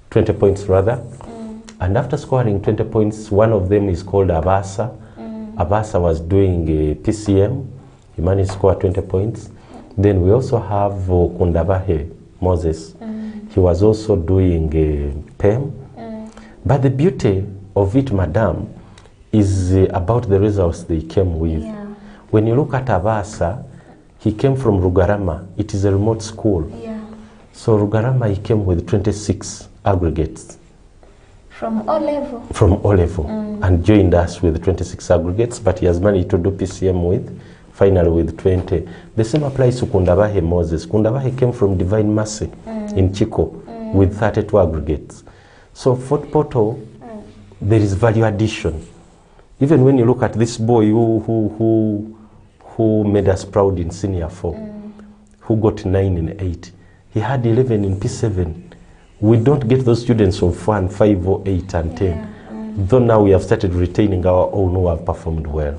20 points rather. And after scoring 20 points, one of them is called Abasa. Abasa was doing a PCM. He managed to score 20 points. Then we also have Kundabahe Moses. He was also doing a PEM. But the beauty of it, madam, is about the results they came with. Yeah. When you look at Abasa, he came from Rugarama. It is a remote school. Yeah. So Rugarama, he came with 26 aggregates. From O level? From O level. And joined us with 26 aggregates, but he has managed to do PCM with, finally with 20. The same applies to Kundabahe Moses. Kundabahe came from Divine Mercy in Chico with 32 aggregates. So Fort Portal, there is value addition. Even when you look at this boy who made us proud in Senior 4, who got 9 in 8, he had 11 in P7. We don't get those students of 4 and 5 or 8 and 10. Though now we have started retaining our own who have performed well.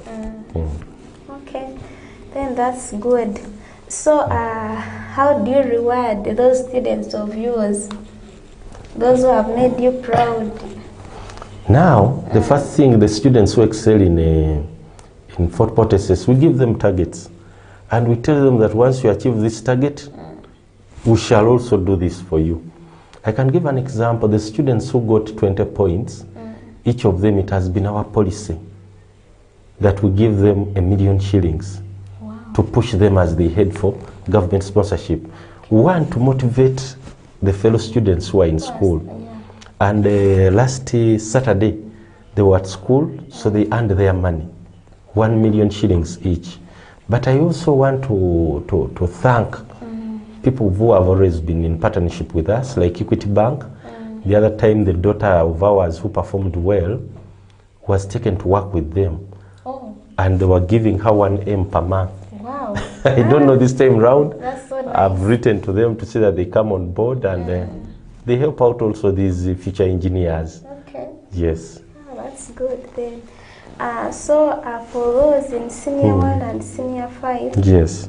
Okay, then that's good. So how do you reward those students of yours, those who have made you proud? Now, the first thing, the students who excel in Fort Portal SS, we give them targets. And we tell them that once you achieve this target, we shall also do this for you. I can give an example. The students who got 20 points, each of them, it has been our policy that we give them $1 million shillings to push them as they head for government sponsorship. We want to motivate the fellow students who are in school. And last Saturday, they were at school, so they earned their money, 1 million shillings each. But I also want to thank people who have always been in partnership with us, like Equity Bank. The other time, the daughter of ours who performed well was taken to work with them. And they were giving her 1 M per month. Wow. I don't know this time round. That's so nice. I've written to them to say that they come on board and they help out also these future engineers. Okay. Yes. Oh, that's good then. So for those in Senior 1 and Senior 5, yes,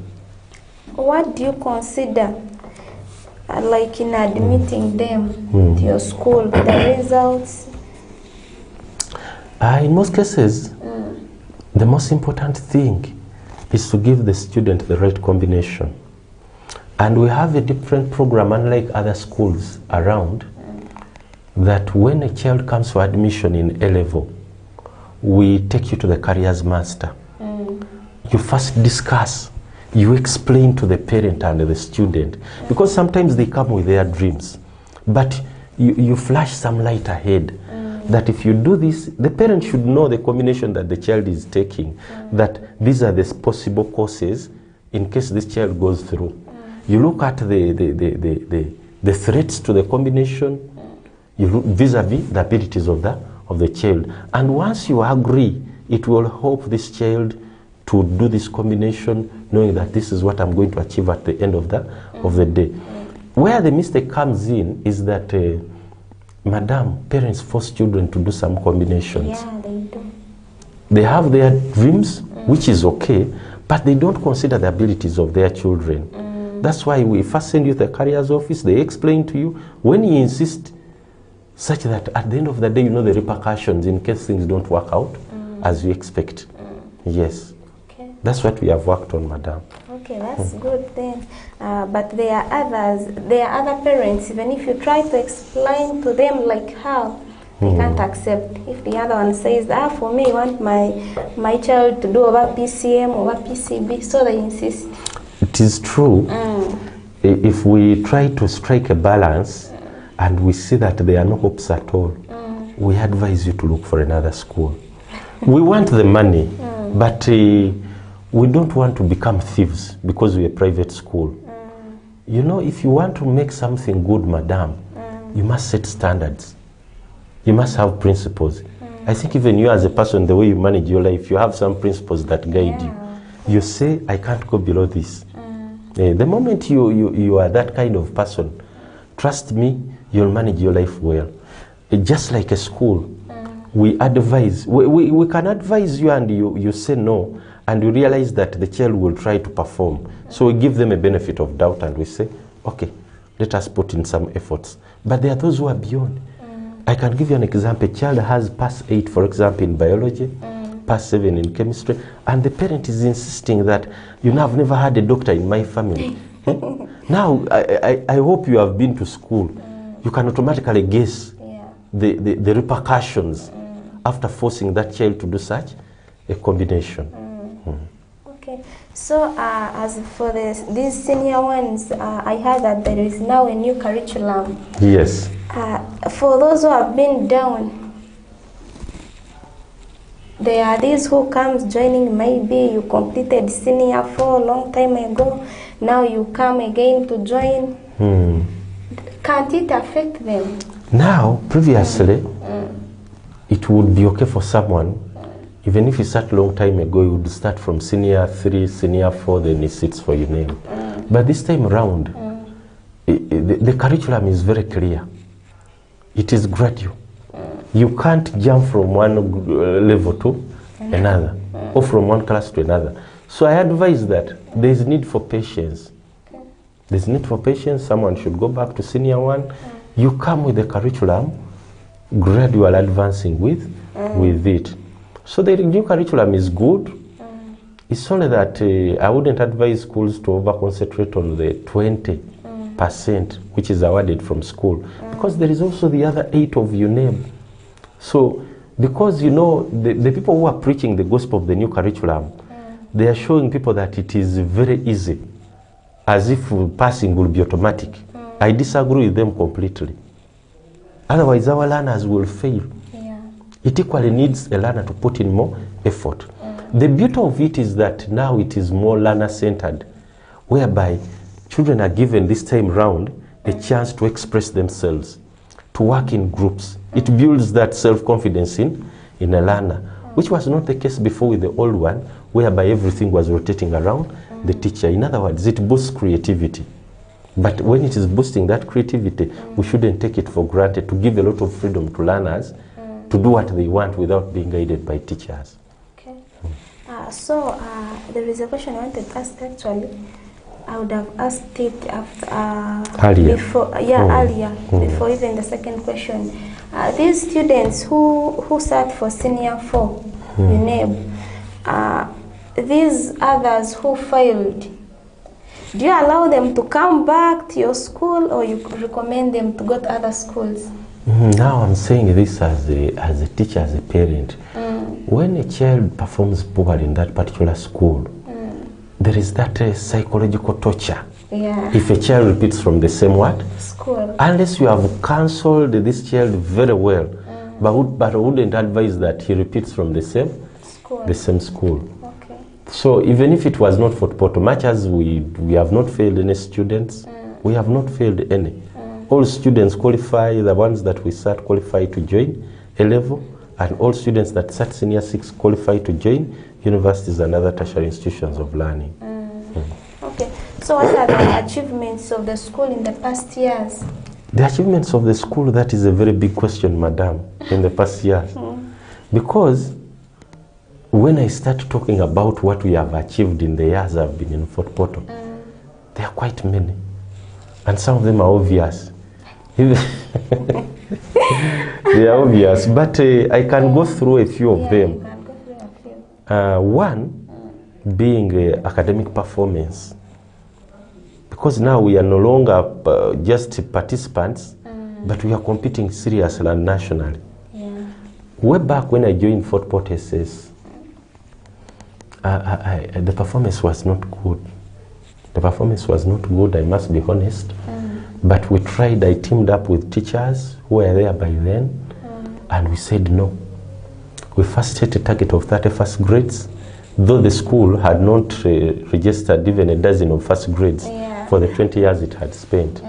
what do you consider like in admitting them to your school, the results? In most cases, the most important thing is to give the student the right combination. And we have a different program, unlike other schools around, that when a child comes for admission in A level, we take you to the careers master. You first discuss, you explain to the parent and the student, because sometimes they come with their dreams, but you flash some light ahead that if you do this, the parent should know the combination that the child is taking, that these are the possible courses in case this child goes through. You look at the threats to the combination, you look vis-a-vis the abilities of the child, and once you agree, it will help this child to do this combination, knowing that this is what I'm going to achieve at the end of the day. Where the mistake comes in is that, madam, parents force children to do some combinations. Yeah, they do. They have their dreams, which is okay, but they don't consider the abilities of their children. That's why we first send you to the careers office, they explain to you, when you insist, such that at the end of the day, you know the repercussions in case things don't work out as you expect. Yes. Okay. That's what we have worked on, madam. Okay, that's good then. But there are other parents, even if you try to explain to them like how, they can't accept. If the other one says, for me, I want my child to do over PCM, over PCB, so they insist. It is true. If we try to strike a balance and we see that there are no hopes at all, we advise you to look for another school. We want the money, but we don't want to become thieves because we're a private school. You know, if you want to make something good, madam, you must set standards. You must have principles. I think even you as a person, the way you manage your life, you have some principles that guide you. You say, I can't go below this. The moment you are that kind of person, trust me, you'll manage your life well. Just like a school, we advise, we can advise you and you say no, and you realize that the child will try to perform. So we give them a benefit of doubt and we say, okay, let us put in some efforts. But there are those who are beyond. I can give you an example. A child has pass 8, for example, in biology, pass 7 in chemistry, and the parent is insisting that, you know, I've never had a doctor in my family. Now, I hope you have been to school. You can automatically guess the repercussions after forcing that child to do such a combination. Okay, so as for these senior ones, I heard that there is now a new curriculum. Yes. For those who have been down, there are these who comes joining, maybe you completed senior 4 a long time ago, now you come again to join. Can't it affect them? Now, previously, it would be okay for someone, even if you start a long time ago, you would start from senior 3, senior 4, then it sits for your name. But this time around, the curriculum is very clear. It is gradual. You can't jump from one level to another, or from one class to another. So I advise that there is need for patience. There's need for patience. Someone should go back to senior 1. You come with the curriculum, gradual advancing with it. So the new curriculum is good. It's only that I wouldn't advise schools to over-concentrate on the 20%, which is awarded from school, because there is also the other 8 of UNEB. So, because, you know, the people who are preaching the gospel of the new curriculum, they are showing people that it is very easy, as if passing will be automatic. I disagree with them completely. Otherwise, our learners will fail. It equally needs a learner to put in more effort. The beauty of it is that now it is more learner-centered, whereby children are given this time round a chance to express themselves, to work in groups. It builds that self-confidence in a learner, which was not the case before with the old one, whereby everything was rotating around the teacher. In other words, it boosts creativity. But when it is boosting that creativity, we shouldn't take it for granted, to give a lot of freedom to learners to do what they want without being guided by teachers. Okay. So there is a question I wanted to ask actually. I would have asked it after, earlier. Earlier, before even the second question. These students who sat for senior 4, UNEB, these others who failed, do you allow them to come back to your school, or you recommend them to go to other schools? Now I'm saying this as a teacher, as a parent. When a child performs poorly in that particular school, there is that psychological torture. If a child repeats from the same school, unless you have counseled this child very well, but I wouldn't advise that he repeats from the same school. Okay. So even if it was not for Poto, much as we have not failed any students, we have not failed any. All students qualify, the ones that we sat qualify to join A level, and all students that sat senior 6 qualify to join universities and other tertiary institutions of learning. Okay, so what are the achievements of the school in the past years? The achievements of the school, that is a very big question, madam, in the past years. Because when I start talking about what we have achieved in the years I've been in Fort Portal, there are quite many. And some of them are obvious. They are obvious, but I can go through a few of them. You can go through a few. One being academic performance. Because now we are no longer just participants, but we are competing seriously and nationally. Way back when I joined Fort Portal SS, the performance was not good. The performance was not good, I must be honest. But we tried, I teamed up with teachers who were there by then, and we said no. We first set a target of 30 first grades, though the school had not registered even a dozen of first grades for the 20 years it had spent.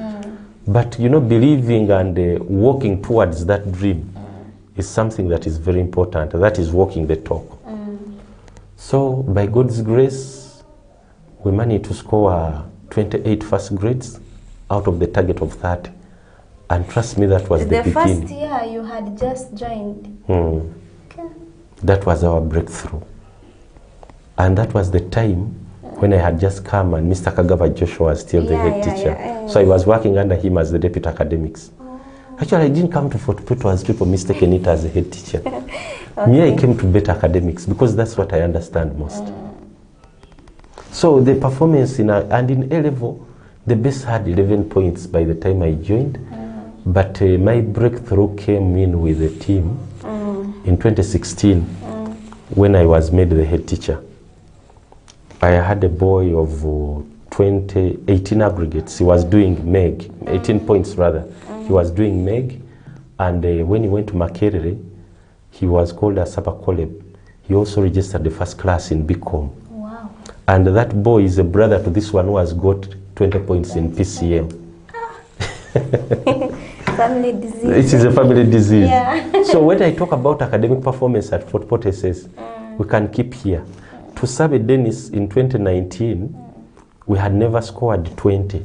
But you know, believing and working towards that dream is something that is very important. That is walking the talk. So by God's grace, we managed to score 28 first grades out of the target of 30. And trust me, that was the beginning. The first year you had just joined. Okay. That was our breakthrough. And that was the time when I had just come and Mr. Kagava Joshua was still the head teacher. So I was working under him as the deputy academics. Actually, I didn't come to Fort Petro as people mistaken it as a head teacher. Me, I came to better academics because that's what I understand most. So the performance and in A level, the best had 11 points by the time I joined. But my breakthrough came in with the team in 2016 when I was made the head teacher. I had a boy of 18 aggregates. He was doing MEG, 18 points rather. He was doing MEG, and when he went to Makerere, he was called a Saba Koleb. He also registered the first class in BCom. Wow. And that boy is a brother to this one who has got 20 points in PCM. Family disease. It is a family disease. Yeah. So when I talk about academic performance at Fort Potter's, we can keep here. To Sabe Dennis in 2019, we had never scored 20.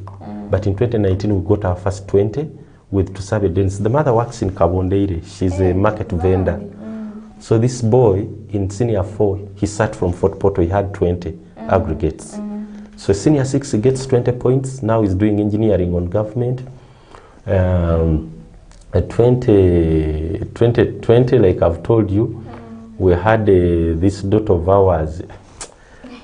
But in 2019, we got our first 20 with Tusabe Dennis. The mother works in Kabondeire. She's a market vendor. So this boy in senior 4, he sat from Fort Porto. He had 20 aggregates. So senior 6 he gets 20 points. Now he's doing engineering on government. 2020, like I've told you, we had this daughter of ours.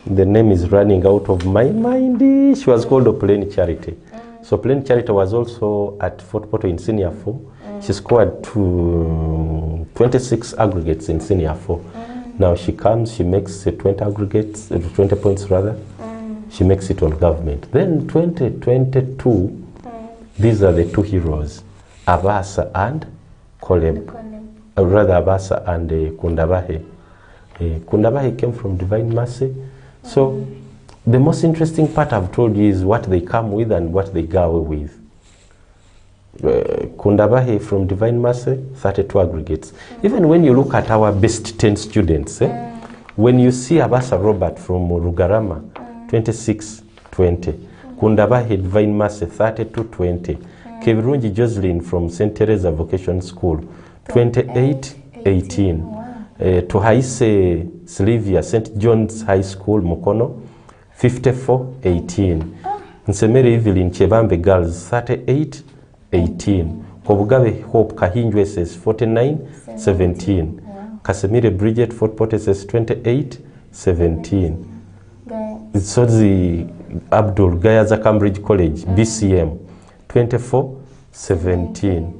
The name is running out of my mind. She was called Opuleni Charity. So Opuleni Charity was also at Fort Porto in senior 4. She scored 26 aggregates in senior 4. Now she comes, she makes 20 aggregates, 20 points rather. She makes it on government. Then 2022, these are the two heroes, Abasa and Koleb. Rather Abasa and Kundabahe. Kundabahe came from Divine Mercy. So the most interesting part I've told you is what they come with and what they go away with. Kundabahe from Divine Mercy, 32 aggregates. Even when you look at our best 10 students, when you see Abasa Robert from Rugarama, 26-20. Kundabahe Divine Mercy, 32-20. Kevirungi Jocelyn from St. Teresa Vocation School, 28-18. Tuhaise Sylvia, St. John's High School, Mukono, 54-18. Nsemere Evelyn Chebambe Girls, 38-18. Kobugabe Hope Kahinjwe says 49-17. Kasemire Bridget Fort Porte says 28-17. Sozi Abdul Gayaza Cambridge College, BCM, 24-17.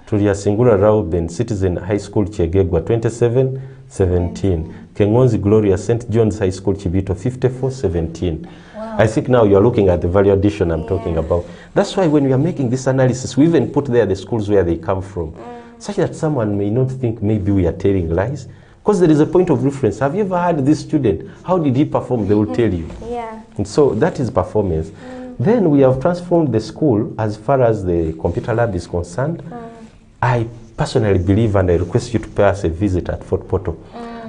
Tulia Singura Rauben Citizen High School Chegegwa, 27-17. Kengonzi Gloria St. John's High School Chibito, 54-17. Wow. I think now you're looking at the value addition I'm talking about. That's why when we are making this analysis, we even put there the schools where they come from, such that someone may not think maybe we are telling lies. Because there is a point of reference. Have you ever had this student? How did he perform? They will tell you. Yeah. And so that is performance. Then we have transformed the school as far as the computer lab is concerned. I personally believe, and I request you to pay us a visit at Fort Porto.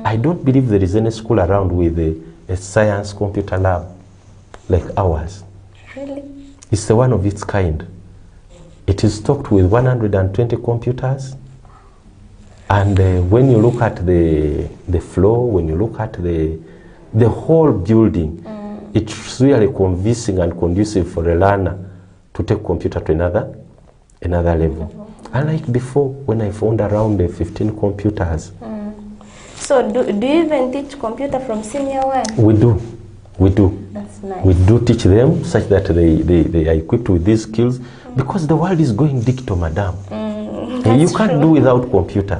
I don't believe there is any school around with a science computer lab like ours. Really? It's the one of its kind. It is stocked with 120 computers. And when you look at the floor, when you look at the whole building, it's really convincing and conducive for a learner to take computer to another level. Unlike before, when I found around 15 computers. So do you even teach computer from senior 1? We do. That's nice. We do teach them such that they are equipped with these skills because the world is going digital, madam. You can't do without computer.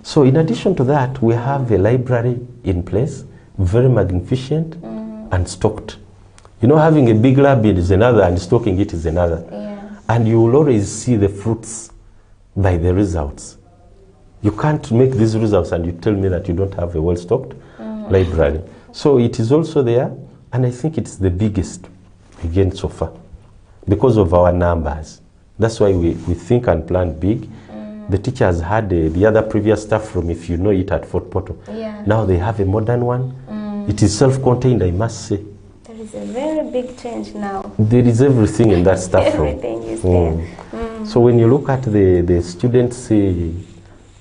So in addition to that, we have a library in place, very magnificent and stocked. You know, having a big lab is another and stocking it is another. Yeah. And you will always see the fruits by the results. You can't make these results and you tell me that you don't have a well-stocked library. So it is also there, and I think it's the biggest, again, so far, because of our numbers. That's why we think and plan big. The teachers had the other previous stuff from, if you know it, at Fort Porto. Yeah. Now they have a modern one. It is self-contained, I must say. There is a very big change now. There is everything in that stuff. Everything is there. So when you look at the students'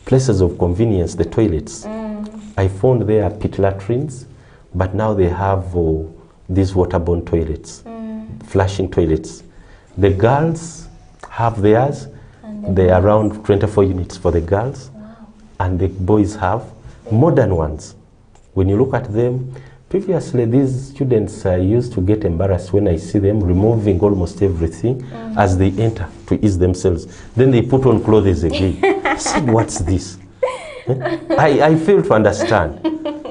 places of convenience, the toilets, I found there pit latrines, but now they have these waterborne toilets, flushing toilets. The girls have theirs. They are around 24 units for the girls. Wow. And the boys have modern ones. When you look at them, previously these students used to get embarrassed when I see them removing almost everything as they enter to ease themselves. Then they put on clothes again. I said, what's this? I fail to understand.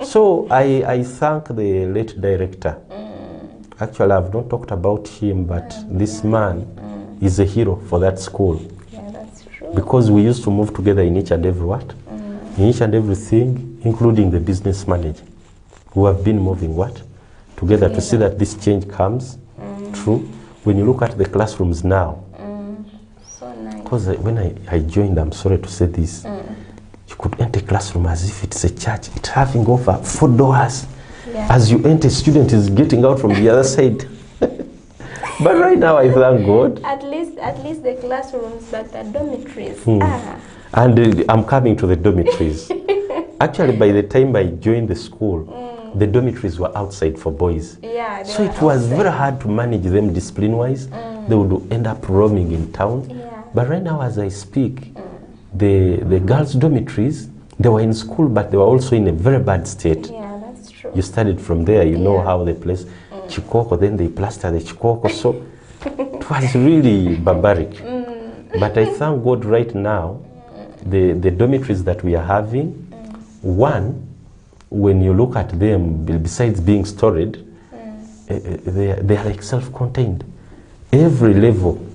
So I thank the late director. Actually, I've not talked about him, but this man is a hero for that school. Yeah, that's true. Because we used to move together in each and every what? In each and everything, including the business manager. We have been moving what? Together to see that this change comes true. When you look at the classrooms now, So nice. because when I joined, I'm sorry to say this, you could enter a classroom as if it's a church. It's having over 4 doors. Yeah. As you enter, a student is getting out from the other side. But right now, I thank God. At least the classrooms, but the dormitories. And I'm coming to the dormitories. Actually, by the time I joined the school, the dormitories were outside for boys. Yeah. So it was very hard to manage them discipline-wise. They would end up roaming in town. Yeah. But right now, as I speak, the girls' dormitories, they were in school, but they were also in a very bad state. Yeah, that's true. You studied from there, you know how the place, Chikoko, then they plaster the Chikoko. So it was really barbaric. But I thank God right now, the dormitories that we are having, one, when you look at them, besides being stored, they are like self-contained. Every level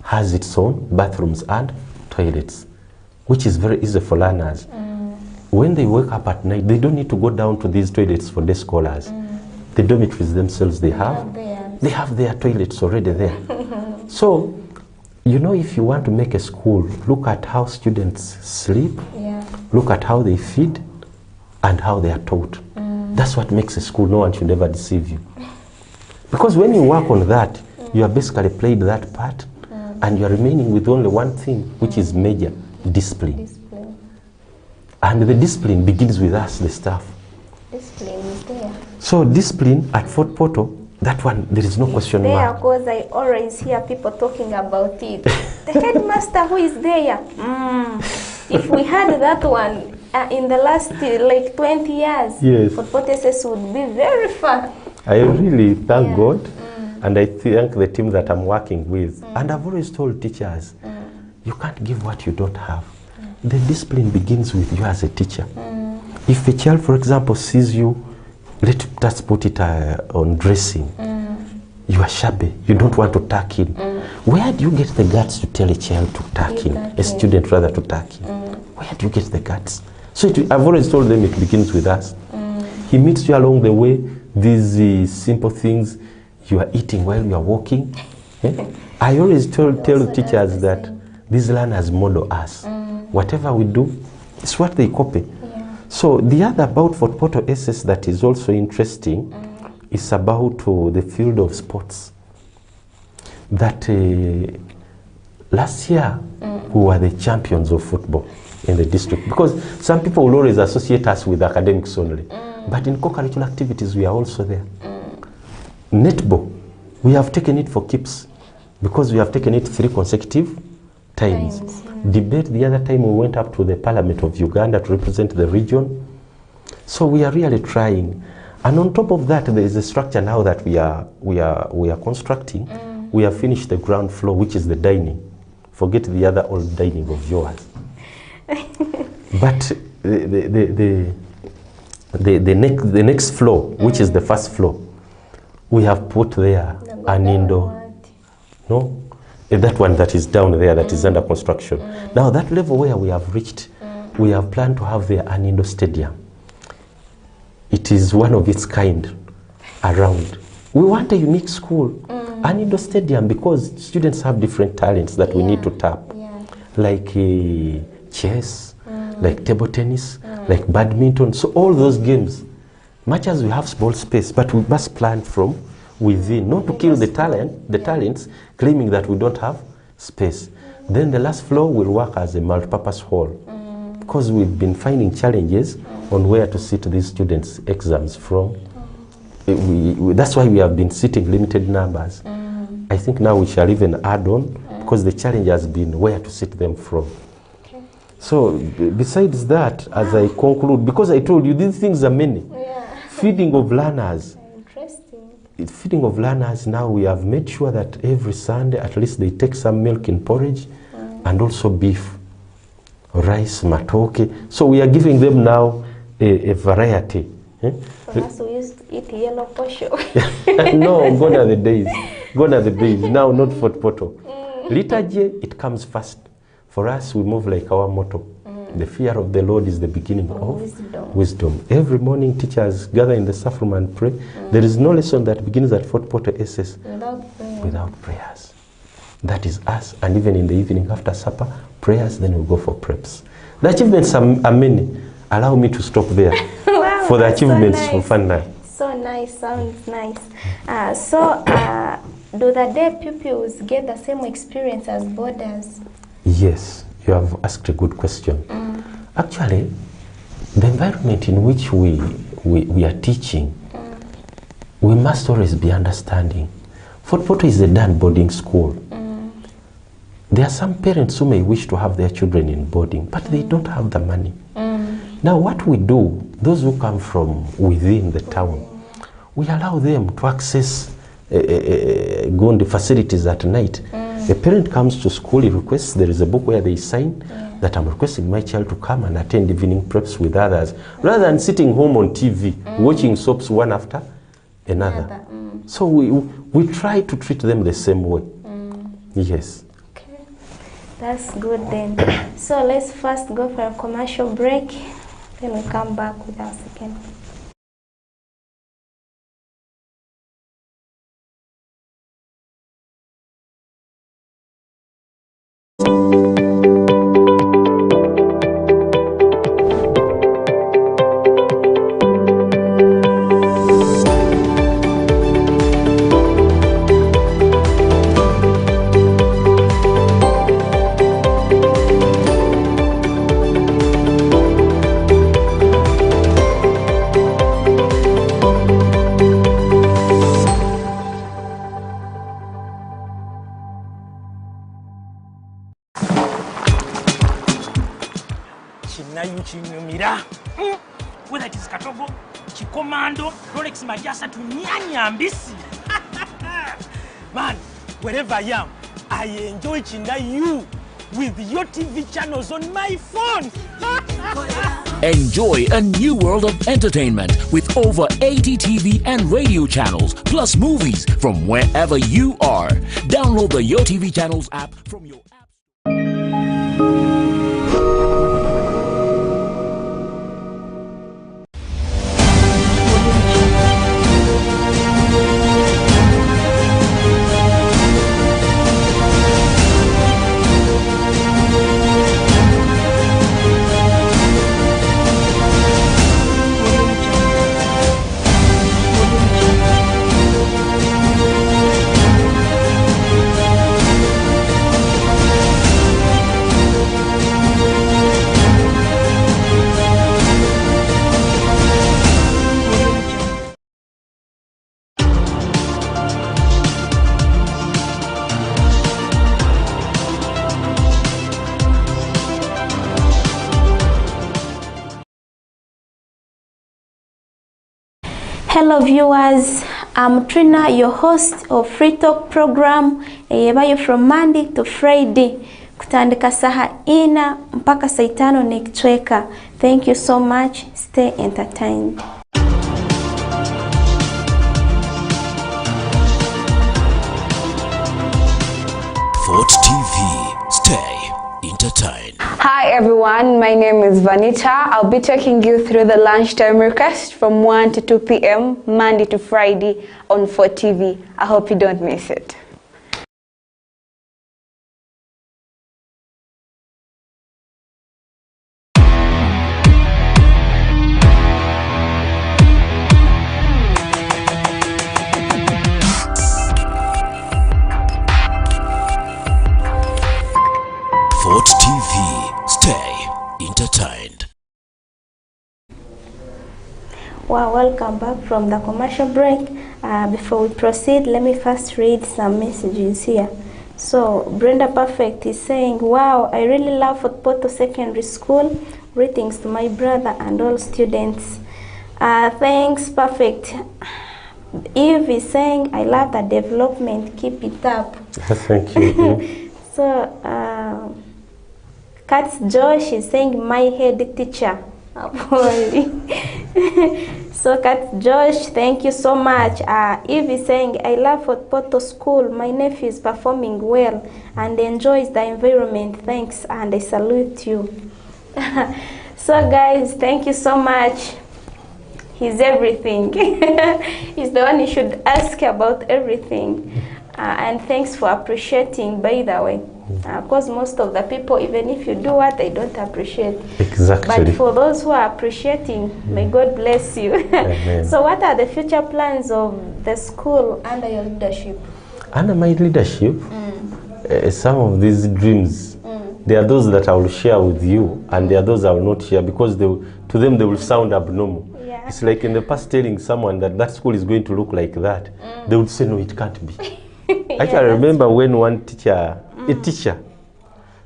has its own bathrooms and toilets, which is very easy for learners. When they wake up at night, they don't need to go down to these toilets for day scholars. The dormitories themselves, they have their toilets already there. So, you know, if you want to make a school, look at how students sleep, look at how they feed, and how they are taught. That's what makes a school. No one should ever deceive you. Because when you work on that, you have basically played that part, and you are remaining with only one thing, which is major: discipline. And the discipline begins with us, the staff. Discipline is there. So discipline at Fort Portal, that one, there is no question mark. Because I always hear people talking about it. The headmaster who is there. If we had that one in the last like 20 years, Fort Portal SS would be very far. I really thank God, and I thank the team that I'm working with. And I've always told teachers, you can't give what you don't have. The discipline begins with you as a teacher. If a child, for example, sees you, let's put it on dressing, you are shabby, you don't want to tuck in. Where do you get the guts to tell a child to tuck in, a student rather to tuck in? Where do you get the guts? So I've always told them it begins with us. He meets you along the way, these simple things, you are eating while you are walking. I always tell teachers that these learners model us. Whatever we do, it's what they copy. So the other about Fort Portal SS that is also interesting is about the field of sports. That last year we were the champions of football in the district, because some people will always associate us with academics only. But in co-curricular activities we are also there. Netball, we have taken it for keeps because we have taken it 3 consecutive times. Debate, the other time we went up to the Parliament of Uganda to represent the region. So we are really trying. And on top of that, there is a structure now that we are constructing. We have finished the ground floor, which is the dining. Forget the other old dining of yours. But the next floor, which is the first floor, we have put there an indoor. No? That one that is down there, that is under construction. Now that level where we have reached, we have planned to have there an indoor stadium. It is one of its kind around. We want a unique school, an indoor stadium, because students have different talents that we need to tap. Like chess, like table tennis, like badminton. So all those games, much as we have small space, but we must plan from within, not to kill the talents, claiming that we don't have space. Then the last floor will work as a multi-purpose hall, because we've been finding challenges on where to sit these students' exams from. that's why we have been sitting limited numbers. I think now we shall even add on, because the challenge has been where to sit them from. Okay. So besides that, as I conclude, because I told you these things are many. Feeding of learners. Interesting. Feeding of learners, now we have made sure that every Sunday at least they take some milk in porridge and also beef, rice, matoke. So we are giving them now a variety. For us, we used to eat yellow posho. No, gone are the days. Gone are the days. Now, not fort poto. Liturgy, it comes first. For us, we move like our motto. The fear of the Lord is the beginning of wisdom. Every morning, teachers gather in the staff room and pray. There is no lesson that begins at Fort Porter SS without prayers. That is us. And even in the evening after supper, prayers, then we go for preps. The achievements are many. Allow me to stop there. Wow, for the achievements so nice. For fun now. So nice, sounds nice. Do the day pupils get the same experience as boarders? Yes, you have asked a good question. Actually, the environment in which we are teaching, we must always be understanding. Fort Porter is a done boarding school. There are some parents who may wish to have their children in boarding, but they don't have the money. Now what we do, those who come from within the town, we allow them to access go on the facilities at night. A parent comes to school, he requests, there is a book where they sign that I'm requesting my child to come and attend evening preps with others, rather than sitting home on TV, watching soaps one after another. So we try to treat them the same way. Yes. Okay, that's good then. So let's first go for a commercial break, then we come back with our second. Whether it is Katogo, Chikomando, Rolex Majasa to Nyanyambisi. Man, wherever I am, I enjoy you with your TV channels on my phone. Enjoy a new world of entertainment with over 80 TV and radio channels, plus movies from wherever you are. Download the Yo TV Channels app from your app. Hello viewers, I'm TRINAH, your host of Free Talk program eyebayo from Monday to Friday kutandika saha ina mpaka saa 5 nekitweka. Thank you so much, stay entertained. Fort TV, stay entertained. Hi everyone, my name is Vanita. I'll be taking you through the lunchtime request from 1 to 2 p.m. Monday to Friday on Fort TV. I hope you don't miss it. Fort TV, stay entertained. Well, welcome back from the commercial break. Before we proceed, let me first read some messages here. So, Brenda Perfect is saying, wow, I really love Fort Portal Secondary School. Greetings to my brother and all students. Thanks, Perfect. Eve is saying, I love the development. Keep it up. Thank you. So, Kat's Josh is saying, my head teacher. So Kat Josh, thank you so much. Eve is saying, I love Fort Portal School. My nephew is performing well and enjoys the environment. Thanks, and I salute you. So guys, thank you so much. He's everything. He's the one you should ask about everything. And thanks for appreciating, by the way. Because most of the people, even if you do what, they don't appreciate. Exactly. But for those who are appreciating, may God bless you. So what are the future plans of the school under your leadership? Under my leadership, some of these dreams, there are those that I will share with you, and there are those I will not share, because to them they will sound abnormal. Yeah. It's like in the past telling someone that that school is going to look like that. They would say, no, it can't be. Actually, I remember when one teacher, a teacher,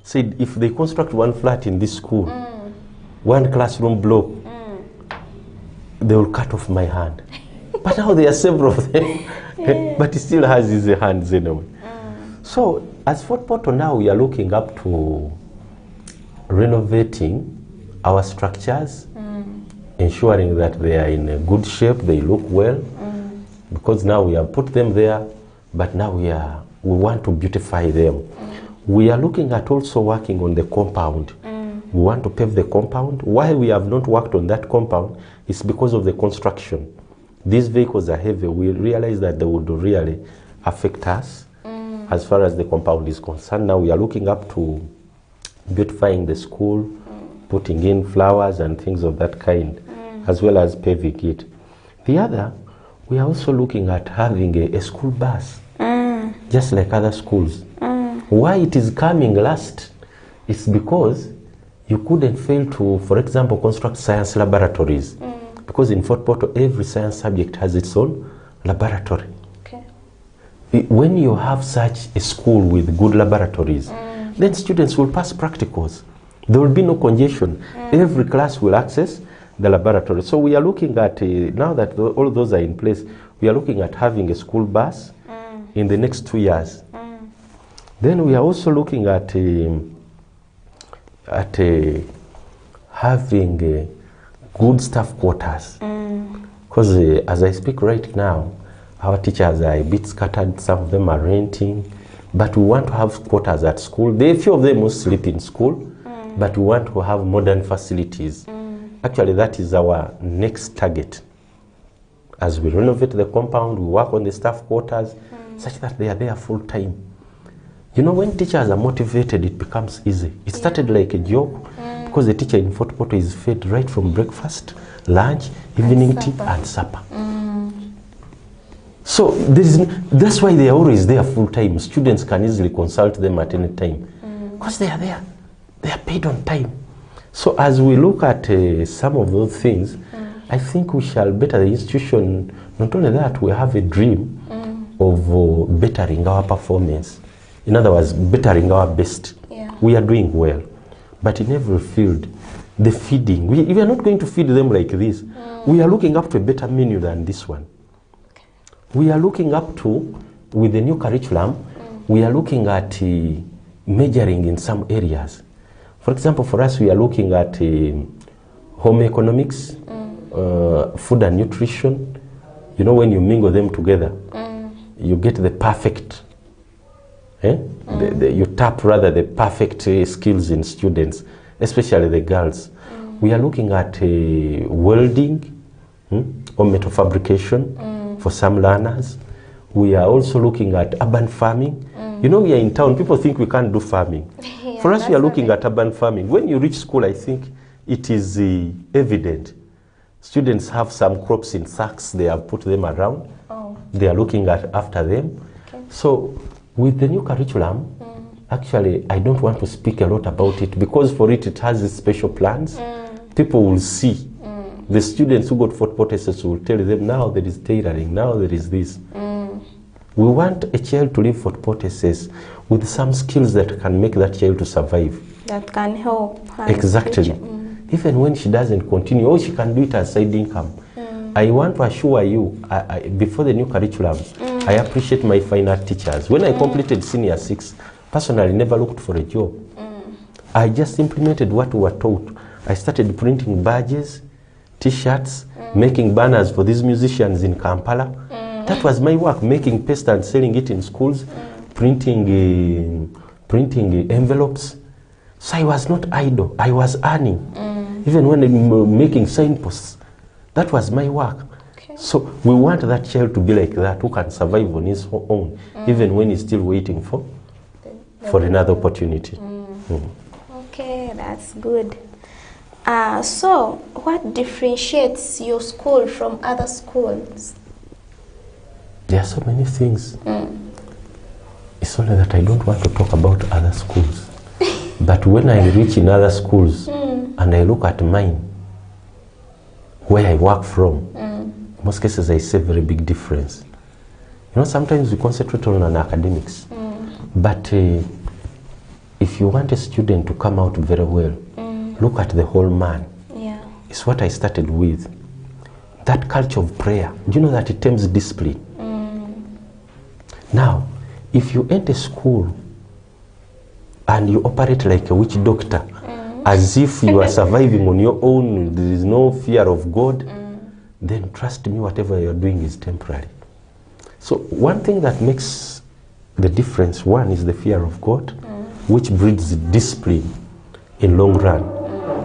said if they construct one flat in this school, one classroom block, they will cut off my hand. But now there are several of them, but he still has his hands anyway. So as Fort Portal now, we are looking up to renovating our structures, ensuring that they are in a good shape, they look well, because now we have put them there, but now we want to beautify them. We are looking at also working on the compound. We want to pave the compound. Why we have not worked on that compound is because of the construction. These vehicles are heavy. We realize that they would really affect us as far as the compound is concerned. Now we are looking up to beautifying the school, putting in flowers and things of that kind, as well as paving it. The other, we are also looking at having a school bus, just like other schools. Why it is coming last is because you couldn't fail to, for example, construct science laboratories. Because in Fort Portal, every science subject has its own laboratory. Okay. When you have such a school with good laboratories, then students will pass practicals. There will be no congestion. Every class will access the laboratory. So we are looking at, now that all those are in place, we are looking at having a school bus in the next 2 years. Then we are also looking at having good staff quarters. Because as I speak right now, our teachers are a bit scattered. Some of them are renting, but we want to have quarters at school. A few of them will sleep in school, but we want to have modern facilities. Actually, that is our next target. As we renovate the compound, we work on the staff quarters such that they are there full time. You know, when teachers are motivated, it becomes easy. It started like a joke, because the teacher in Fort Portal is fed right from breakfast, lunch, evening tea, and supper. So that's why they are always there full time. Students can easily consult them at any time, because they are there. They are paid on time. So as we look at some of those things, I think we shall better the institution. Not only that, we have a dream of bettering our performance. In other words, bettering our best. We are doing well. But in every field, the feeding, we are not going to feed them like this. We are looking up to a better menu than this one. We are looking up to, with the new curriculum, we are looking at measuring in some areas. For example, for us, we are looking at home economics, food and nutrition. You know, when you mingle them together, you get the perfect, you tap rather the perfect skills in students, especially the girls. We are looking at welding or metal fabrication for some learners. We are also looking at urban farming. You know, we are in town, people think we can't do farming. For us, we are looking at urban farming. When you reach school, I think it is evident. Students have some crops in sacks, they have put them around. They are looking after them. So with the new curriculum, actually, I don't want to speak a lot about it, because for it has its special plans. People will see The students who got photosessions will tell them, now there is tailoring, now there is this. We want a child to leave photosessions with some skills that can make that child to survive. That can help her Exactly. Even when she doesn't continue, or she can do it as side income. I want to assure you, before the new curriculum, I appreciate my fine art teachers. When I completed senior 6, personally never looked for a job. I just implemented what we were taught. I started printing badges, t-shirts, making banners for these musicians in Kampala. That was my work, making paste and selling it in schools, printing envelopes. So I was not idle, I was earning. Even when I'm making signposts, that was my work. Okay. So we want that child to be like that, who can survive on his own, even when he's still waiting for another opportunity. Okay, that's good. So what differentiates your school from other schools? There are so many things. It's only that I don't want to talk about other schools. But when I reach in other schools and I look at mine, where I work from, in most cases I see a very big difference. You know, sometimes we concentrate on academics, but if you want a student to come out very well, look at the whole man. Yeah. It's what I started with. That culture of prayer, do you know that it terms discipline? Now, if you enter school and you operate like a witch doctor, as if you are surviving on your own, there is no fear of God, then trust me, whatever you're doing is temporary. So one thing that makes the difference, one is the fear of God, which breeds discipline in long run.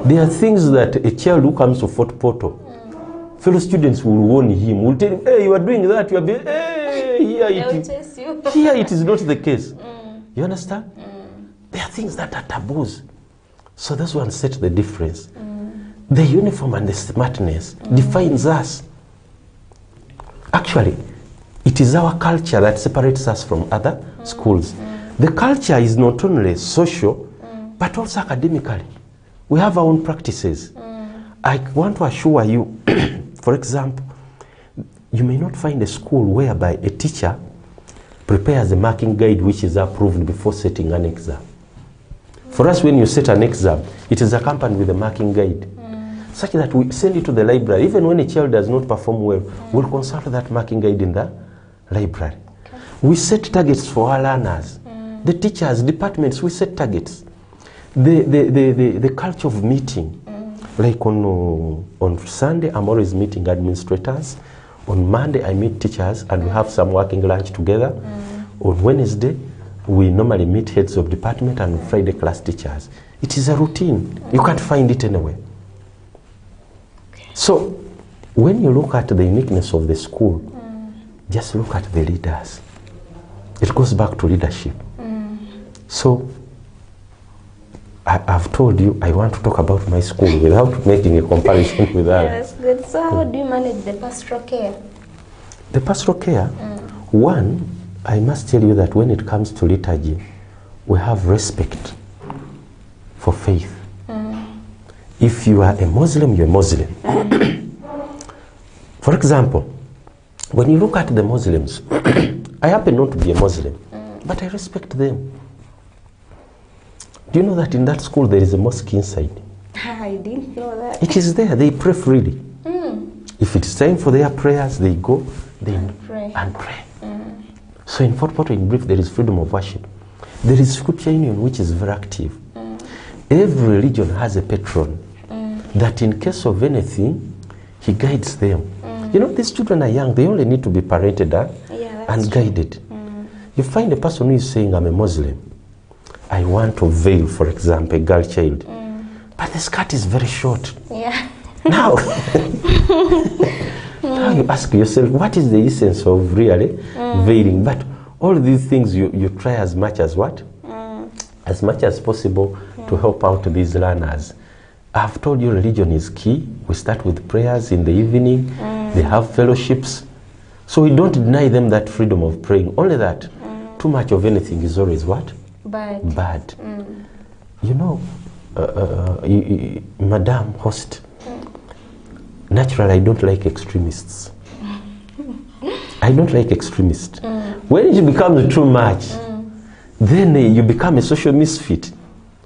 There are things that a child who comes to Fort Portal, fellow students will warn him, will tell him, hey, you are doing that, you are being, hey, here it is not the case. You understand? There are things that are taboos. So those ones set the difference. The uniform and the smartness defines us. Actually, it is our culture that separates us from other schools. The culture is not only social, but also academically. We have our own practices. I want to assure you, for example, you may not find a school whereby a teacher prepares a marking guide which is approved before setting an exam. For us, when you set an exam, it is accompanied with a marking guide, such that we send it to the library. Even when a child does not perform well, we'll consult that marking guide in the library. Okay. We set targets for our learners. The teachers, departments, we set targets. The culture of meeting, like on Sunday, I'm always meeting administrators. On Monday, I meet teachers, and we have some working lunch together. On Wednesday, we normally meet heads of department, and Friday class teachers. It is a routine. You can't find it anywhere. So when you look at the uniqueness of the school, just look at the leaders. It goes back to leadership. So I've told you I want to talk about my school without making a comparison with others. That's good. So how do you manage the pastoral care? The pastoral care, one, I must tell you that when it comes to liturgy, we have respect for faith. If you are a Muslim, you're a Muslim. For example, when you look at the Muslims, I happen not to be a Muslim, but I respect them. Do you know that in that school there is a mosque inside? I didn't know that. It is there. They pray freely. If it's time for their prayers, they go and pray. So in Fort Portal, in brief, there is freedom of worship. There is Scripture Union, which is very active. Every religion has a patron that in case of anything, he guides them. You know, these children are young. They only need to be parented and guided. You find a person who is saying, I'm a Muslim. I want to veil, for example, a girl child. But the skirt is very short. Yeah. Now, now you ask yourself, what is the essence of really veiling? But all these things you try as much as what? As much as possible to help out these learners. I've told you religion is key. We start with prayers in the evening. They have fellowships. So we don't deny them that freedom of praying. Only that too much of anything is always what? Bad. You know, Madam Host, naturally I don't like extremists. I don't like extremists. When it becomes too much, then you become a social misfit.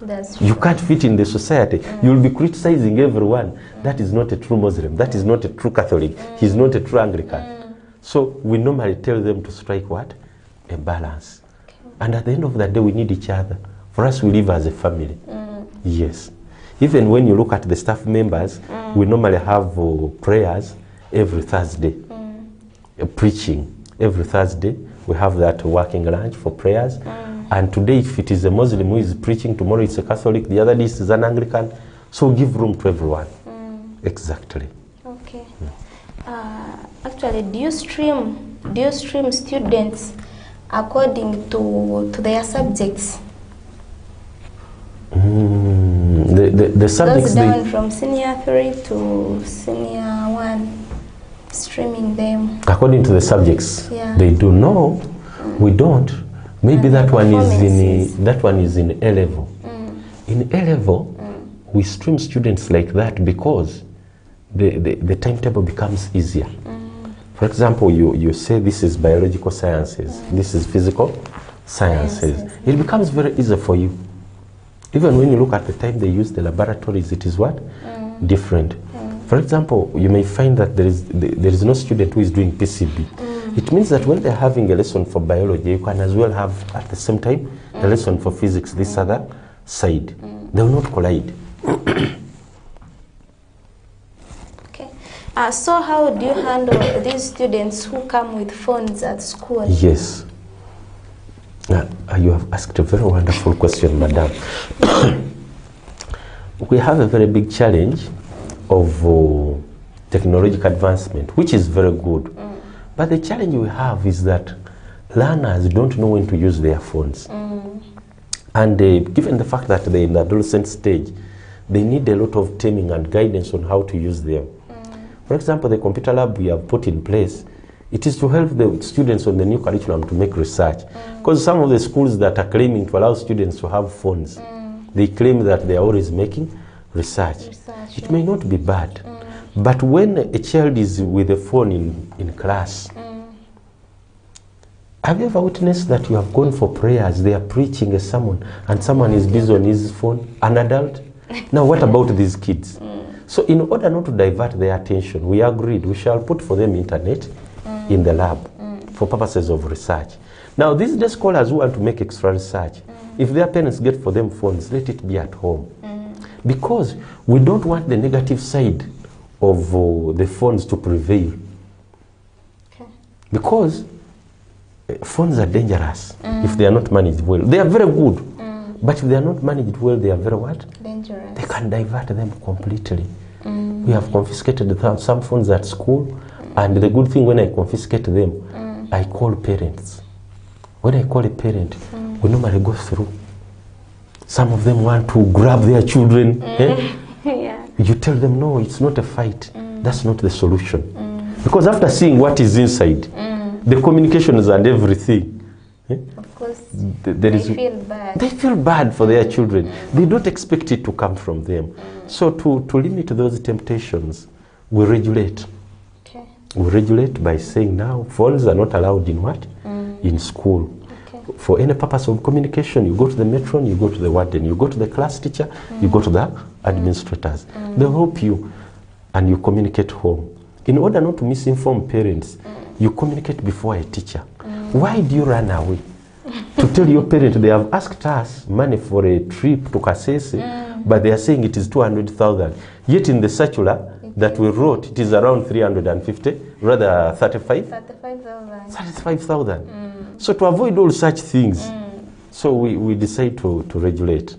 That's You can't fit in the society. You'll be criticizing everyone. That is not a true Muslim. That is not a true Catholic. He's not a true Anglican. So we normally tell them to strike what? A balance. And at the end of the day, we need each other. For us, we live as a family. Yes. Even when you look at the staff members, we normally have prayers every Thursday. Preaching every Thursday. We have that working lunch for prayers. And today, if it is a Muslim who is preaching, tomorrow it's a Catholic, the other day is an Anglican. So give room to everyone. Exactly. okay. Actually, do you stream students according to their subjects? The subjects Goes down from senior 3 to senior 1, streaming them according to the subjects. Yeah. They do. No, we don't. Maybe And that one performances. is in A level. In A level, we stream students like that because the timetable becomes easier. For example, you say this is biological sciences, this is physical sciences. It becomes very easy for you. Even when you look at the time they use the laboratories, it is what? Different. For example, you may find that there is no student who is doing PCB. It means that when they're having a lesson for biology, you can as well have at the same time a lesson for physics, this other side. They will not collide. Okay. So how do you handle these students who come with phones at school? Yes. You have asked a very wonderful question, madam. We have a very big challenge of technological advancement, which is very good. But the challenge we have is that learners don't know when to use their phones. And given the fact that they're in the adolescent stage, they need a lot of training and guidance on how to use them. For example, the computer lab we have put in place, it is to help the students on the new curriculum to make research. Because some of the schools that are claiming to allow students to have phones, they claim that they are always making research. It may not be bad. But when a child is with a phone in class, have you ever witnessed that you have gone for prayers, they are preaching a sermon, and someone is busy on his phone, an adult? Now what about these kids? So in order not to divert their attention, we agreed we shall put for them internet in the lab for purposes of research. Now these day scholars who want to make extra research, if their parents get for them phones, let it be at home. Because we don't want the negative side of the phones to prevail. Because phones are dangerous if they are not managed well. They are very good, but if they are not managed well, they are very what? Dangerous. They can divert them completely. We have confiscated some phones at school, and the good thing, when I confiscate them, I call parents. When I call a parent, we normally go through. Some of them want to grab their children. Yeah. You tell them, no, it's not a fight. That's not the solution. Because after seeing what is inside, the communications and everything, Of course, they feel bad. They feel bad for their children. They don't expect it to come from them. So to limit those temptations, we regulate. Okay. We regulate by saying now phones are not allowed in what? In school. Okay. For any purpose of communication, you go to the matron, you go to the warden, you go to the class teacher, you go to the administrators. They'll help you and you communicate home. In order not to misinform parents, you communicate before a teacher. Why do you run away? To tell your parent they have asked us money for a trip to Kasese, but they are saying it is 200,000. Yet in the circular that we wrote, it is around 350, rather 35,000. 35,000. So to avoid all such things, so we decide to regulate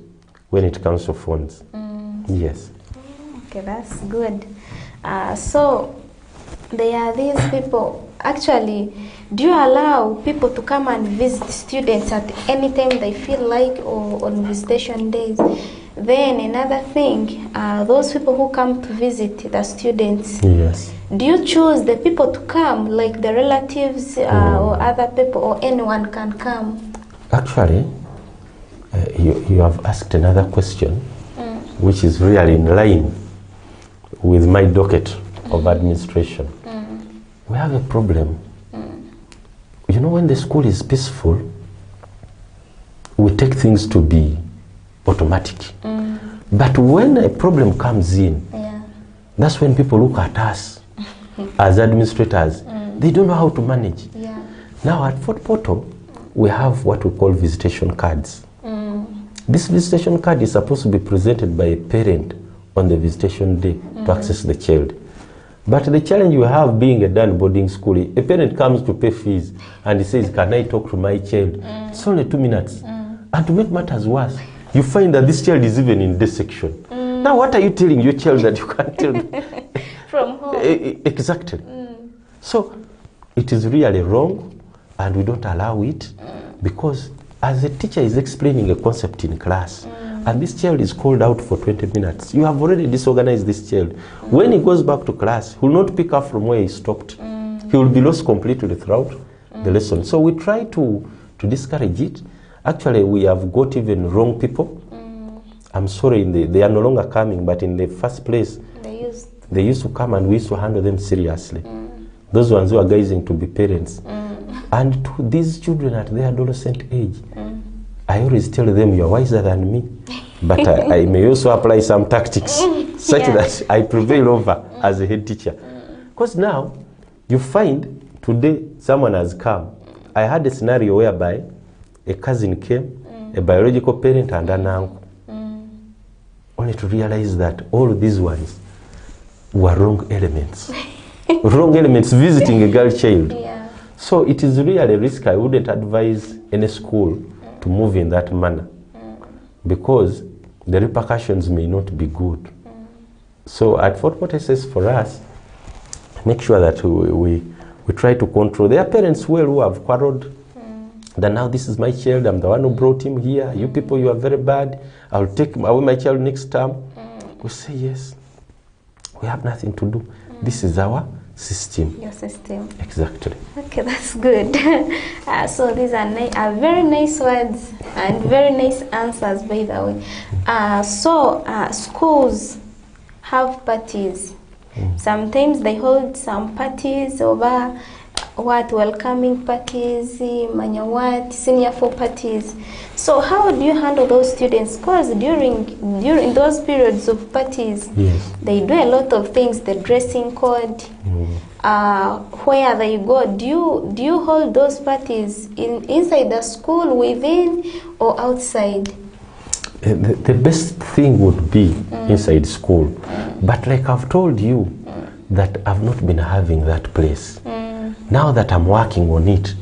when it comes to funds. Yes. Okay, that's good. So there are these people. Actually, do you allow people to come and visit students at any time they feel like, or on visitation days? Then another thing, those people who come to visit the students, Yes. do you choose the people to come, like the relatives or other people, or anyone can come? Actually, you have asked another question, which is really in line with my docket of administration. We have a problem. You know, when the school is peaceful, we take things to be automatic. But when a problem comes in, that's when people look at us as administrators. They don't know how to manage. Now at Fort Portal, we have what we call visitation cards. This visitation card is supposed to be presented by a parent on the visitation day to access the child. But the challenge you have being a done boarding school, a parent comes to pay fees and he says, can I talk to my child? It's only 2 minutes. And to make matters worse, you find that this child is even in this section. Now what are you telling your child that you can't tell? From home. Exactly. So it is really wrong, and we don't allow it, because as a teacher is explaining a concept in class, and this child is called out for 20 minutes, you have already disorganized this child. When he goes back to class, he will not pick up from where he stopped. He will be lost completely throughout the lesson. So we try to discourage it. Actually, we have got even wrong people. I'm sorry, they are no longer coming, but in the first place, they used to come and we used to handle them seriously. Those ones who are guising to be parents. And to these children at their adolescent age, I always tell them, you are wiser than me. But I may also apply some tactics such that I prevail over as a head teacher. Because now, you find today someone has come. I had a scenario whereby a cousin came, a biological parent and an uncle. Only to realize that all these ones were wrong elements. Wrong elements visiting a girl child. So it is really a risk. I wouldn't advise any school to move in that manner, because the repercussions may not be good. So at Fort Portal says for us, make sure that we try to control. There are parents well who have quarreled. That now this is my child, I'm the one who brought him here. You people, you are very bad. I'll take away my child next term. We say yes. We have nothing to do. This is our system. Your system. Exactly. Okay, that's good. So these are very nice words and very nice answers, by the way. Schools have parties. Sometimes they hold some parties over welcoming parties, senior 4 parties. So how do you handle those students? Because during those periods of parties, they do a lot of things, the dressing code, where they go. Do you hold those parties inside the school, within, or outside? The best thing would be inside school. But like I've told you, that I've not been having that place. Now that I'm working on it,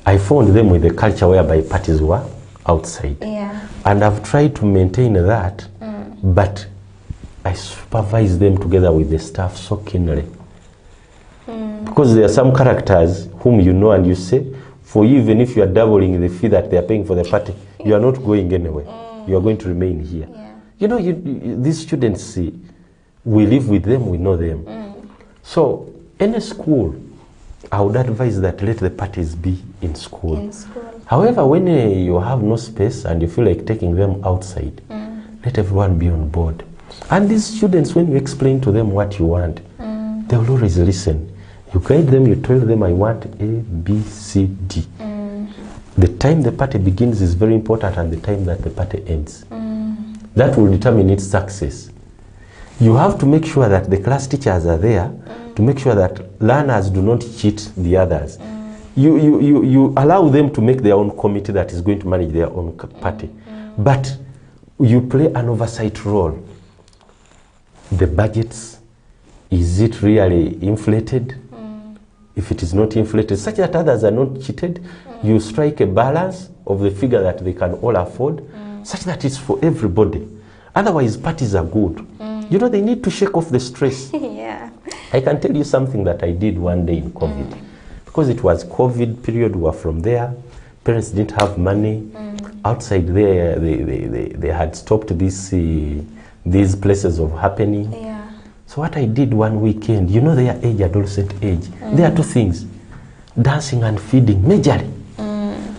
I found them with a culture whereby parties were outside. And I've tried to maintain that, but I supervise them together with the staff so keenly. Because there are some characters whom you know and you say, for you, even if you are doubling the fee that they are paying for the party, you are not going anywhere. You are going to remain here. You know, these students see, we live with them, we know them. So, any school, I would advise that let the parties be in school. However, when you have no space and you feel like taking them outside, let everyone be on board. And these students, when you explain to them what you want, they will always listen. You guide them, you tell them, I want A, B, C, D. The time the party begins is very important, and the time that the party ends. That will determine its success. You have to make sure that the class teachers are there to make sure that learners do not cheat the others. You allow them to make their own committee that is going to manage their own party. But you play an oversight role. The budgets, is it really inflated? If it is not inflated, such that others are not cheated, you strike a balance of the figure that they can all afford, such that it's for everybody. Otherwise, parties are good. You know, they need to shake off the stress. I can tell you something that I did one day in COVID. Because it was COVID period, we were from there. Parents didn't have money. Outside there, they had stopped these places of happening. So what I did one weekend, you know their age, adolescent age, there are 2 things, dancing and feeding, majorly.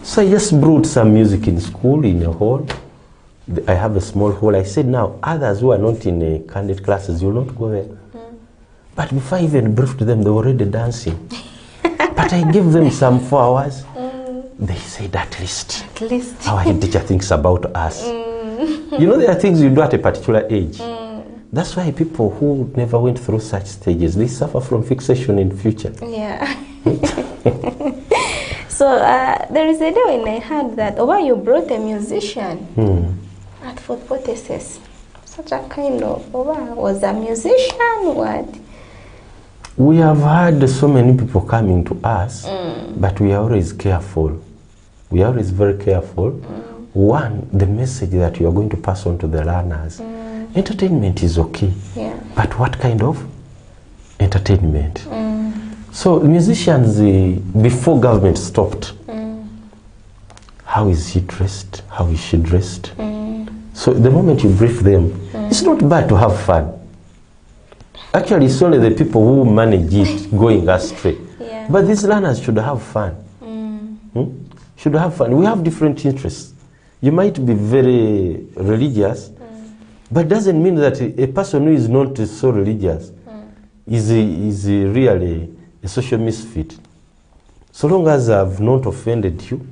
So I just brought some music in school, in a hall. I have a small hall. I said, now, others who are not in candidate classes, you will not go there. But before I even briefed them, they were already dancing. But I gave them some 4 hours. They said, at least our head teacher thinks about us. You know, there are things you do at a particular age. That's why people who never went through such stages, they suffer from fixation in future. Yeah. So there is a day when I heard that, you brought a musician at Fort Potteses. Such a kind of, was a musician, what? We have had so many people coming to us, but we are always careful. We are always very careful. One, the message that you are going to pass on to the learners. Entertainment is okay, but what kind of entertainment? So musicians, before government stopped, how is he dressed? How is she dressed? So the moment you brief them, it's not bad to have fun. Actually, it's only the people who manage it going astray. But these learners should have fun. Should have fun. We have different interests. You might be very religious, but doesn't mean that a person who is not so religious is really a social misfit. So long as I've not offended you,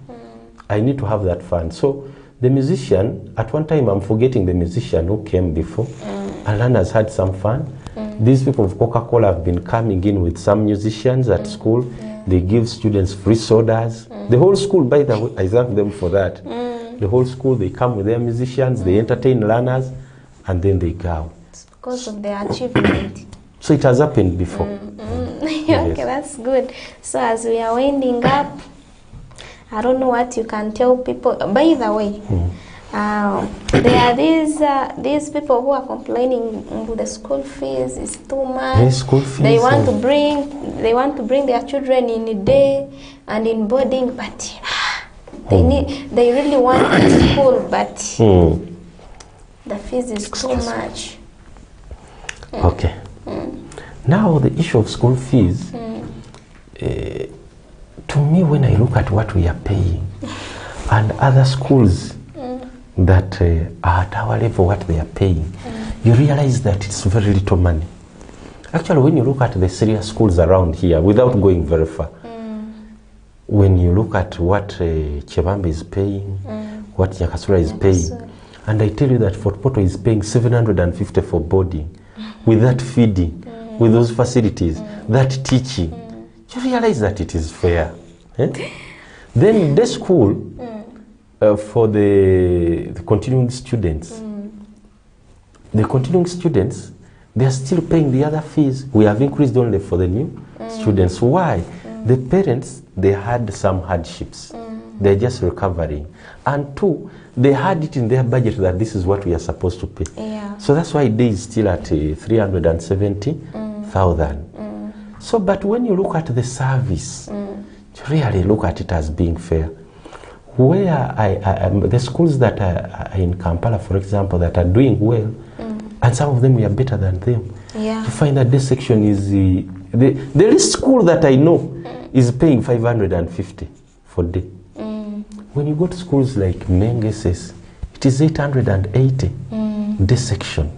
I need to have that fun. So the musician, at one time I'm forgetting the musician who came before, and learners had some fun. These people of Coca-Cola have been coming in with some musicians at school. They give students free sodas. The whole school, by the way, I thank them for that. The whole school, they come with their musicians, they entertain learners, and then they go. It's because of their achievement. So it has happened before. Okay, that's good. So as we are winding up, I don't know what you can tell people. By the way, there are these people who are complaining the school fees is too much. Yes, school fees. They want to bring their children in a day and in boarding, but they really want school, but the fees is too much. Okay. Now the issue of school fees, to me, when I look at what we are paying and other schools that are at our level, what they are paying, you realize that it's very little money. Actually, when you look at the serious schools around here, without going very far, when you look at what Chebambe is paying, what Nyakasura is paying, and I tell you that Fort Poto is paying 750 for boarding, with that feeding, with those facilities, that teaching, you realize that it is fair. Then the school, for the continuing students, they are still paying the other fees. We have increased only for the new students. Why? The parents, they had some hardships. They're just recovering. And two, they had it in their budget that this is what we are supposed to pay. So that's why they is still at 370,000. So, but when you look at the service, you really look at it as being fair. Where the schools that are in Kampala, for example, that are doing well, and some of them we are better than them. You find that this section is the least school that I know is paying 550 for day. When you go to schools like Mengeses, it is 880 day section.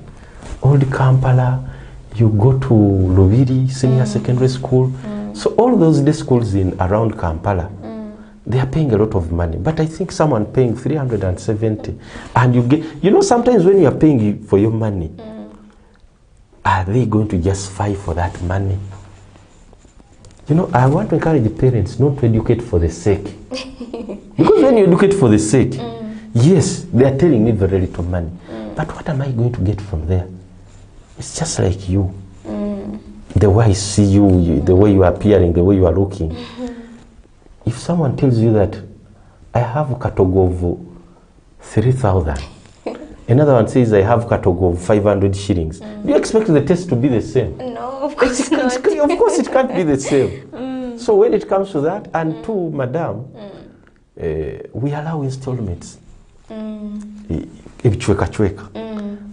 Old Kampala, you go to Lubiri Senior Secondary School. So all those day schools in around Kampala, they are paying a lot of money. But I think someone paying 370, and you get, you know, sometimes when you are paying for your money, are they going to just fight for that money? You know, I want to encourage the parents not to educate for the sake. Because when you educate for the sake, yes, they are telling me very little money. But what am I going to get from there? It's just like you. The way I see you, the way you are appearing, the way you are looking. If someone tells you that I have a catalog of 3,000, another one says I have a catalog of 500 shillings, do you expect the taste to be the same? No, of course not. Of course it can't be the same. So when it comes to that, and to Madam, we allow installments.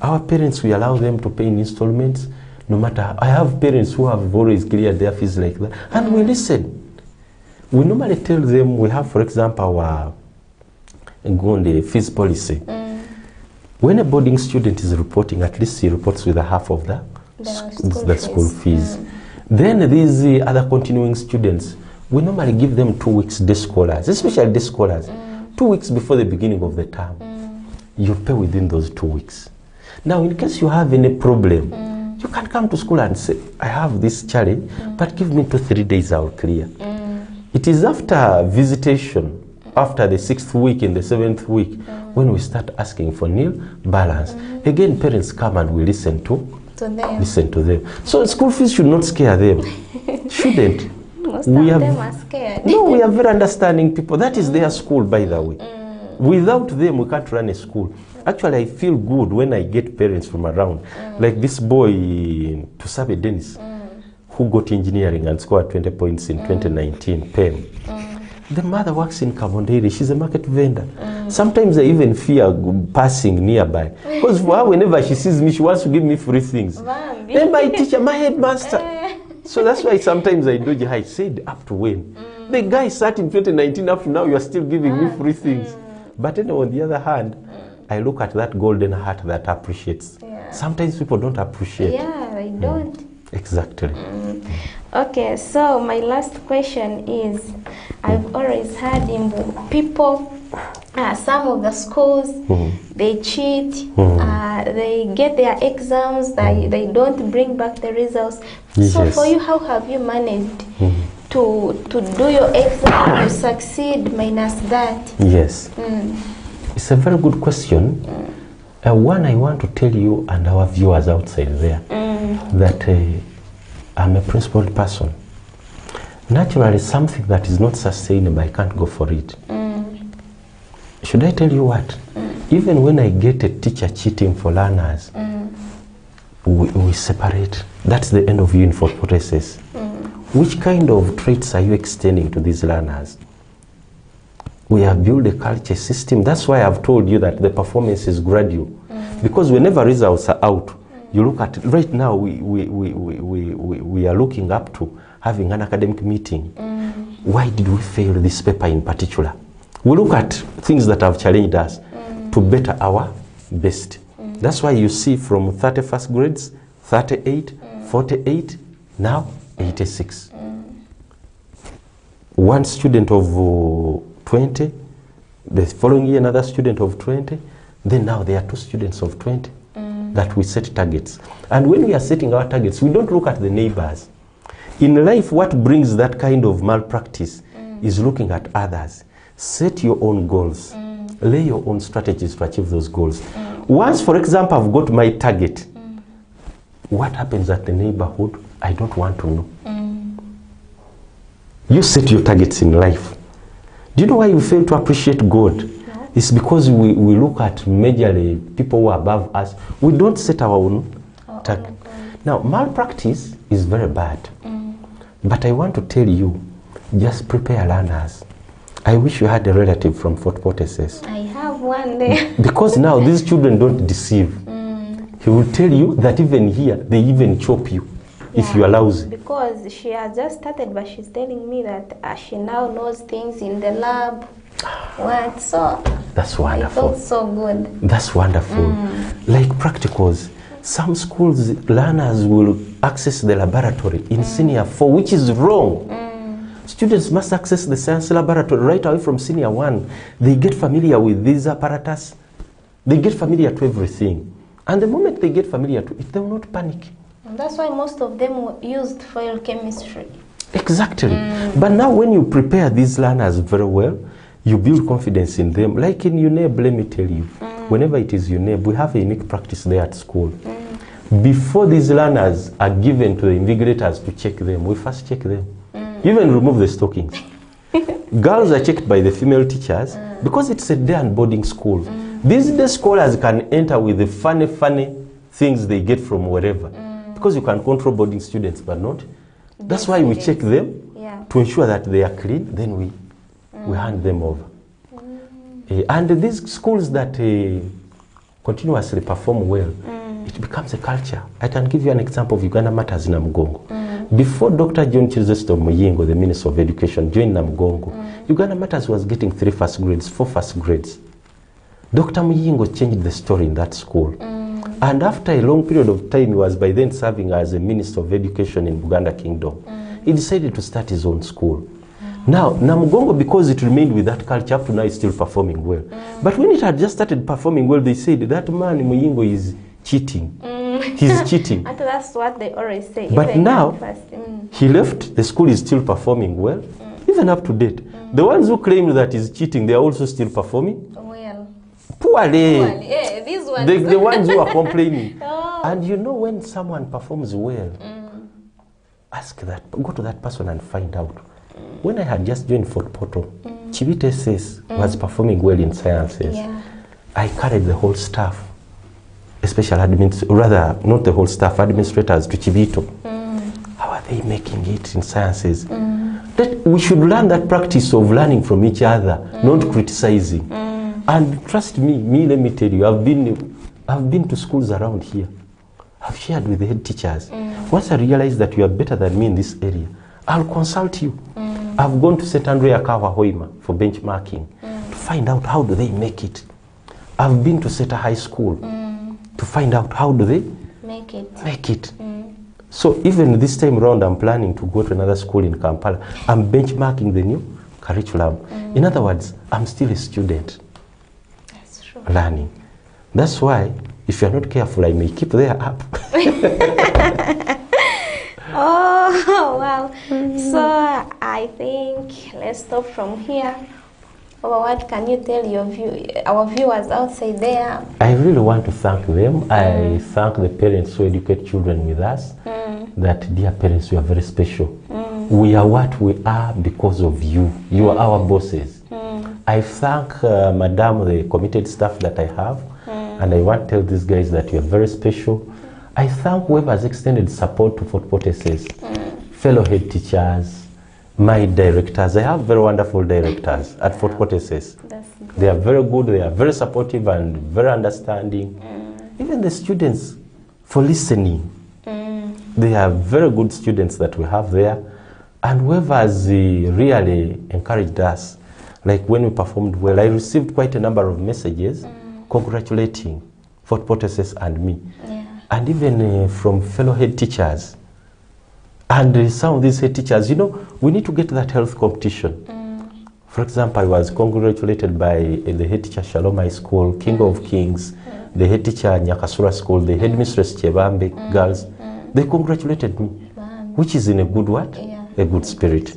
Our parents, we allow them to pay in installments, no matter. I have parents who have always cleared their fees like that, and we listen. We normally tell them, we have, for example, our fees policy. When a boarding student is reporting, at least he reports with a half of the The school fees. Then these other continuing students, we normally give them 2 weeks day scholars, especially day scholars, 2 weeks before the beginning of the term. You pay within those 2 weeks. Now, in case you have any problem, you can come to school and say, I have this challenge, but give me 2 or 3 days, I'll clear. It is after visitation, after the 6th week and the 7th week, when we start asking for nil balance. Again, parents come and we listen to them. So school fees should not scare them. Shouldn't. Most of them are scared. No, we are very understanding people. That is their school, by the way. Without them, we can't run a school. Actually, I feel good when I get parents from around. Like this boy, Tusabe Dennis, who got engineering and scored 20 points in 2019, Penn. The mother works in Kamondere. She's a market vendor. Sometimes I even fear passing nearby. Because for her, whenever she sees me, she wants to give me free things. Then my teacher, my headmaster. So that's why sometimes I dodge her. I said, up to when? The guy sat in 2019, up to now, you are still giving me free things. But then on the other hand, I look at that golden heart that appreciates. Sometimes people don't appreciate. Yeah, they don't. Exactly. Okay, so my last question is, I've always heard in people, some of the schools, they cheat, they get their exams, they don't bring back the results. So for you, how have you managed to do your exam, to succeed minus that? Yes. It's a very good question. One, I want to tell you and our viewers outside there that I'm a principled person. Naturally, something that is not sustainable, I can't go for it. Should I tell you what? Even when I get a teacher cheating for learners, we separate. That's the end of uniform process. Which kind of traits are you extending to these learners? We have built a culture system. That's why I've told you that the performance is gradual. Because whenever results are out, you look at, right now we are looking up to having an academic meeting. Why did we fail this paper in particular? We look at things that have challenged us to better our best. That's why you see from 31st grades, 38, 48, now 86. One student of 20, the following year another student of 20, then now there are 2 students of 20 that we set targets. And when we are setting our targets, we don't look at the neighbors. In life, what brings that kind of malpractice is looking at others. Set your own goals. Lay your own strategies to achieve those goals. Once, for example, I've got my target, what happens at the neighborhood, I don't want to know. You set your targets in life. Do you know why we fail to appreciate God? It's because we look at majorly people who are above us. We don't set our own target. Now, malpractice is very bad. But I want to tell you, just prepare learners. I wish you had a relative from Fort Potter's. I have one there. Because now these children don't deceive. He will tell you that even here, they even chop you if you are lousy. Because she has just started, but she's telling me that she now knows things in the lab. What? So that's wonderful. I felt so good. That's wonderful. Like practicals, some schools, learners will access the laboratory in senior 4, which is wrong. Students must access the science laboratory right away from senior 1. They get familiar with these apparatus. They get familiar to everything. And the moment they get familiar to it, they will not panic. And that's why most of them used foil chemistry. Exactly. But now when you prepare these learners very well, you build confidence in them. Like in UNEB, let me tell you, whenever it is UNEB, we have a unique practice there at school. Before these learners are given to the invigilators to check them, we first check them. Even remove the stockings. Girls are checked by the female teachers because it's a day and boarding school. These day scholars can enter with the funny things they get from wherever. Because you can control boarding students, but not. That's why we check them to ensure that they are clean, then we hand them over. And these schools that continuously perform well, it becomes a culture. I can give you an example of Uganda Matters in Namugongo. Before Dr. John Chilzesto Muyingo, the Minister of Education, joined Namugongo, Uganda Matters was getting 3 first grades, 4 first grades. Dr. Muyingo changed the story in that school. And after a long period of time, he was by then serving as a Minister of Education in Buganda Kingdom. He decided to start his own school. Now, Namugongo, because it remained with that culture, up to now is still performing well. But when it had just started performing well, they said that man Muyingo is cheating. He's cheating. And that's what they always say. But now, he left, the school is still performing well, even up to date. The ones who claim that he's cheating, they are also still performing well. poorly. Yeah, these ones. The ones who are complaining. And you know, when someone performs well, ask that, go to that person and find out. When I had just joined Fort Portal, Chibito SS was performing well in sciences. Yeah. I carried the whole staff, especially rather not the whole staff, administrators to Chibito. How are they making it in sciences? We should learn that practice of learning from each other, not criticizing. And trust me, let me tell you, I've been to schools around here. I've shared with the head teachers. Once I realize that you are better than me in this area, I'll consult you. I've gone to St. Andrea Kawa Hoima for benchmarking to find out how do they make it. I've been to Seta High School to find out how do they make it. So even this time around, I'm planning to go to another school in Kampala. I'm benchmarking the new curriculum. In other words, I'm still a student. That's true. Learning. That's why, if you're not careful, I may keep there up. Oh, wow. So I think let's stop from here. Or what can you tell our viewers outside there? I really want to thank them. I thank the parents who educate children with us. That, dear parents, you are very special. We are what we are because of you. You are our bosses. I thank Madam, the committed staff that I have. And I want to tell these guys that you are very special. I thank whoever has extended support to Fort Portal SS, fellow head teachers, my directors. I have very wonderful directors at Fort Portal SS. They are very good, they are very supportive and very understanding. Even the students, for listening. They are very good students that we have there. And whoever has really encouraged us, like when we performed well, I received quite a number of messages congratulating Fort Portal SS and me. And even from fellow head teachers. And some of these head teachers, you know, we need to get that health competition. For example, I was congratulated by the head teacher Shalom High School, King of Kings, the head teacher Nyakasura School, the headmistress Chebambe girls. They congratulated me, which is in a good what? A good spirit.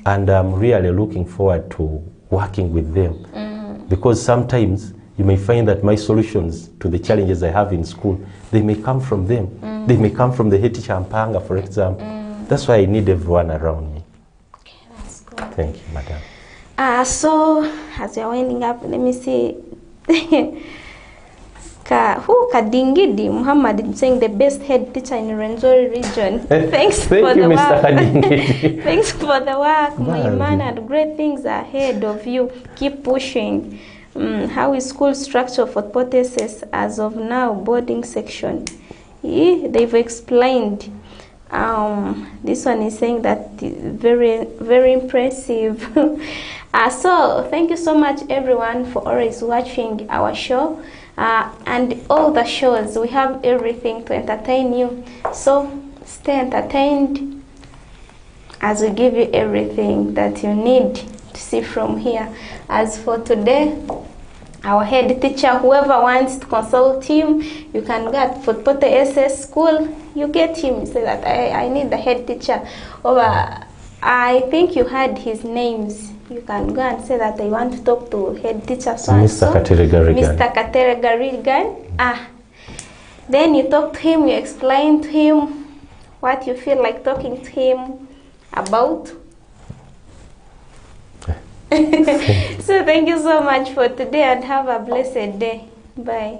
And I'm really looking forward to working with them. Because sometimes you may find that my solutions to the challenges I have in school, they may come from them. They may come from the head teacher Ampanga, for example. That's why I need everyone around me. Okay, that's good. Thank you, madam. So, as you're winding up, let me see. Kadingidi Muhammad saying the best head teacher in Rwenzori region. Thanks for the work. Thanks for the work, my man, and great things ahead of you. Keep pushing. How is school structure for Fort Portal SS as of now? Boarding section. They've explained. This one is saying that very, very impressive. So thank you so much, everyone, for always watching our show. And all the shows, we have everything to entertain you. So stay entertained as we give you everything that you need to see from here. As for today, our head teacher, whoever wants to consult him, you can go at Fort Portal SS school. You get him. You say that I need the head teacher. I think you had his names. You can go and say that I want to talk to head teacher so Mr. KATEREGA. Mr. KATEREGA REAGAN. Then you talk to him, you explain to him what you feel like talking to him about. So thank you so much for today and have a blessed day. Bye.